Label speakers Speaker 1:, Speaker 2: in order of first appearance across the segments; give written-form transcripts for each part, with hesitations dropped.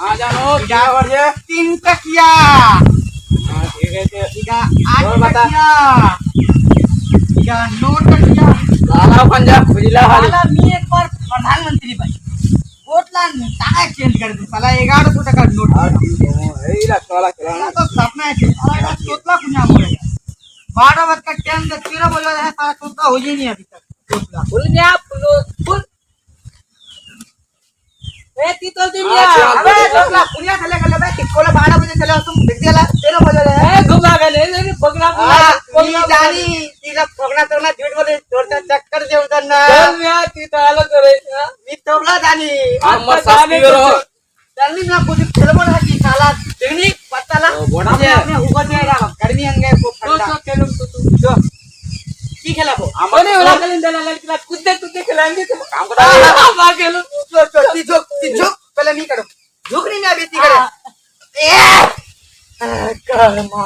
Speaker 1: हाँ जानो क्या हो रहा है?
Speaker 2: 3 टकिया
Speaker 1: हाँ ठीक है
Speaker 2: ठीक है 8
Speaker 1: और बता।
Speaker 2: टकिया ठीक है 9 टकिया
Speaker 1: साला पंजाब खुजला हाल
Speaker 2: साला मी एक बार प्रधानमंत्री भाई वोटला टाका चेंज कर दे साला 1100 टका नोट
Speaker 1: हाँ ठीक है यही लगता वाला
Speaker 2: साला
Speaker 1: चलाना
Speaker 2: तो सपना है साला तोतला कुन्या मोड़ेगा 12 बज का टाइम से 13 बज रहा है साला तोतला हो ही नहीं अभी तक तोतला
Speaker 1: फुल गया फुल
Speaker 2: ए तीतल दिन
Speaker 1: हाँ,
Speaker 2: या
Speaker 1: चल,
Speaker 2: अबे
Speaker 1: चल,
Speaker 2: तोतला पुलिया चले गले बे टिकोला 12 बजे चले तुम देख दिया 13 बज रहे हैं
Speaker 1: घुमा गए नहीं पकड़ा
Speaker 2: नहीं जानी तीला पकड़ा तो ना झूठ बोले तोड़ता चक्कर दे उधर ना
Speaker 1: चल यार ती तो आलो करे
Speaker 2: मी तोबला जानी
Speaker 1: हम साथी रहो
Speaker 2: चलनी ना कुछ खेलबो ना की साला देखनी पता ला
Speaker 1: बोड़ा जे
Speaker 2: अपने ऊपर जाएगा गर्मी अंगे को ठंडा
Speaker 1: खेलो तो
Speaker 2: जो की खेलाबो
Speaker 1: हमने वाला कलिंदा लड़का कूदते खिलाएंगे तो काम करा
Speaker 2: हां खेलो ती झुक पहले नहीं करो झुक नहीं मैं अभी ती करे ए कर्मा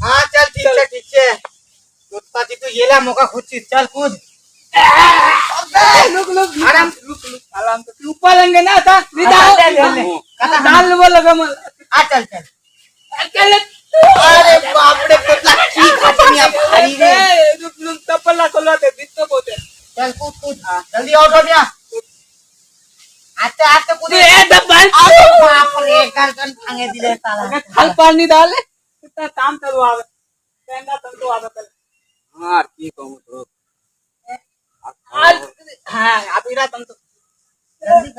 Speaker 2: हाँ चल ठीक है तो पाती तो येला मौका खुद चल कूद
Speaker 1: रुक
Speaker 2: आराम
Speaker 1: आराम तो ऊपर लेंगे ना था
Speaker 2: कथा
Speaker 1: डाल वो लगा मल
Speaker 2: आ चल
Speaker 1: अकेले
Speaker 2: अरे बाप रे कितना की खटनिया भारी रे
Speaker 1: रुक तपला खोलते दित्तो बोते
Speaker 2: चल कूद जल्दी आउट हो गया आते कूद
Speaker 1: ए दबाल
Speaker 2: बाप रे गर्दन भांगे दिले साला
Speaker 1: खल पानी डाले कितना काम चलो आवे कहना तुम तो आवे पहले हां ठीक हो तो
Speaker 2: हाँ आप इरा तुम तो जल्दी